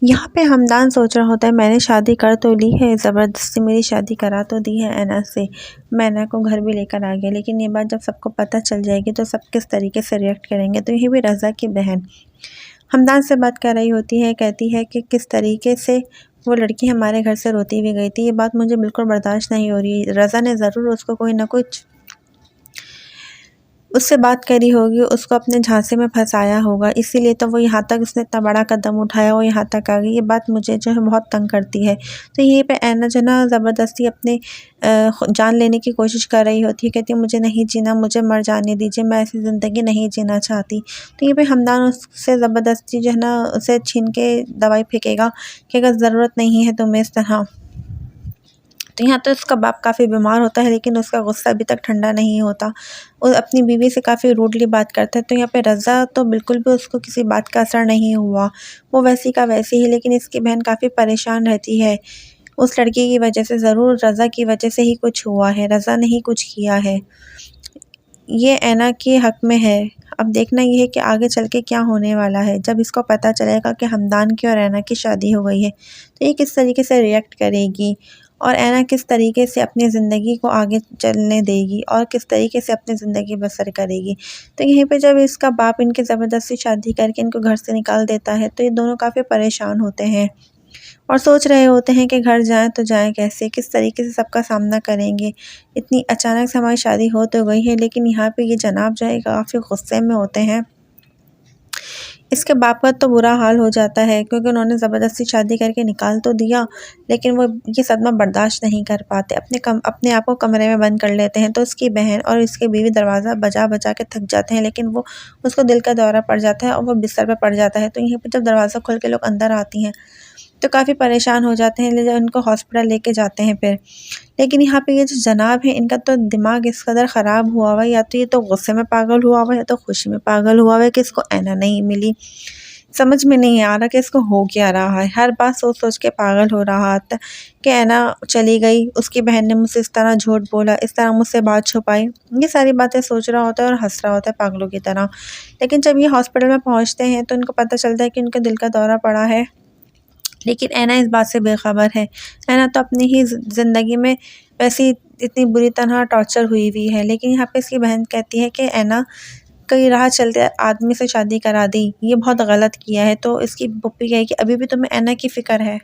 यहाँ पे हमदान सोच रहा होता है मैंने शादी कर तो ली है, ज़बरदस्ती मेरी शादी करा तो दी है ऐना से, मैं ऐना को घर भी लेकर आ गया, लेकिन ये बात जब सबको पता चल जाएगी तो सब किस तरीके से रिएक्ट करेंगे। तो यही भी रज़ा की बहन हमदान से बात कर रही होती है, कहती है कि किस तरीके से वो लड़की हमारे घर से रोती हुई गई थी, ये बात मुझे बिल्कुल बर्दाश्त नहीं हो रही। रज़ा ने ज़रूर उसको कोई ना कुछ उससे बात करी होगी, उसको अपने झांसे में फंसाया होगा, इसीलिए तो वो यहाँ तक उसने इतना बड़ा कदम उठाया, वो यहाँ तक आ गई। ये बात मुझे जो है बहुत तंग करती है। तो यहीं पे ऐना जो ना ज़बरदस्ती अपने जान लेने की कोशिश कर रही होती है, कहती है मुझे नहीं जीना, मुझे मर जाने दीजिए, मैं ऐसी ज़िंदगी नहीं जीना चाहती। तो ये पे हमदान उससे ज़बरदस्ती जो है ना उसे छीन के दवाई फेंकेगा कि अगर ज़रूरत नहीं है तुम्हें इस तरह। तो यहाँ तो उसका बाप काफ़ी बीमार होता है, लेकिन उसका गुस्सा अभी तक ठंडा नहीं होता। वो अपनी बीवी से काफ़ी रूडली बात करता है। तो यहाँ पे रज़ा तो बिल्कुल भी उसको किसी बात का असर नहीं हुआ, वो वैसी का वैसी ही। लेकिन इसकी बहन काफ़ी परेशान रहती है उस लड़की की वजह से, ज़रूर रज़ा की वजह से ही कुछ हुआ है, रज़ा ने ही कुछ किया है। ये ऐना के हक़ में है। अब देखना ये है कि आगे चल के क्या होने वाला है, जब इसको पता चलेगा कि हमदान की और ऐना की शादी हो गई है, तो ये किस तरीके से रिएक्ट करेगी और ऐना किस तरीके से अपनी ज़िंदगी को आगे चलने देगी और किस तरीके से अपनी ज़िंदगी बसर करेगी। तो यहीं पे जब इसका बाप इनकी ज़बरदस्ती शादी करके इनको घर से निकाल देता है, तो ये दोनों काफ़ी परेशान होते हैं और सोच रहे होते हैं कि घर जाएँ तो जाएँ कैसे, किस तरीके से सबका सामना करेंगे। इतनी अचानक से हमारी शादी हो तो गई है, लेकिन यहाँ पे ये जनाब जो है काफ़ी गुस्से में होते हैं। इसके बाप का तो बुरा हाल हो जाता है, क्योंकि उन्होंने ज़बरदस्ती शादी करके निकाल तो दिया, लेकिन वो ये सदमा बर्दाश्त नहीं कर पाते, अपने आप को कमरे में बंद कर लेते हैं। तो उसकी बहन और उसकी बीवी दरवाज़ा बजा-बजा के थक जाते हैं, लेकिन वो उसको दिल का दौरा पड़ जाता है और वो बिस्तर पे पड़ जाता है। तो यहीं पे जब दरवाज़ा खोल के लोग अंदर आती हैं, तो काफ़ी परेशान हो जाते हैं, ले उनको हॉस्पिटल लेके जाते हैं फिर। लेकिन यहाँ पे ये जो जनाब है, इनका तो दिमाग इस कदर ख़राब हुआ हुआ है, या तो ये तो गुस्से में पागल हुआ हुआ है या तो खुशी में पागल हुआ हुआ है कि इसको ऐना नहीं मिली। समझ में नहीं आ रहा कि इसको हो क्या रहा है। हर बात सोच-सोच के पागल हो रहा था कि ऐना चली गई, उसकी बहन ने मुझसे इस तरह झूठ बोला, इस तरह मुझसे बात छुपाई। ये सारी बातें सोच रहा होता है और हँस रहा होता है पागलों की तरह। लेकिन जब ये हॉस्पिटल में पहुँचते हैं तो इनको पता चलता है कि इनके दिल का दौरा पड़ा है। लेकिन ऐना इस बात से बेखबर है। ऐना तो अपनी ही ज़िंदगी में वैसे ही इतनी बुरी तरह टॉर्चर हुई है। लेकिन यहाँ पे इसकी बहन कहती है कि ऐना कई राह चलते आदमी से शादी करा दी, ये बहुत गलत किया है। तो इसकी पप्पी कहेगी अभी भी तुम्हें ऐना की फ़िक्र है।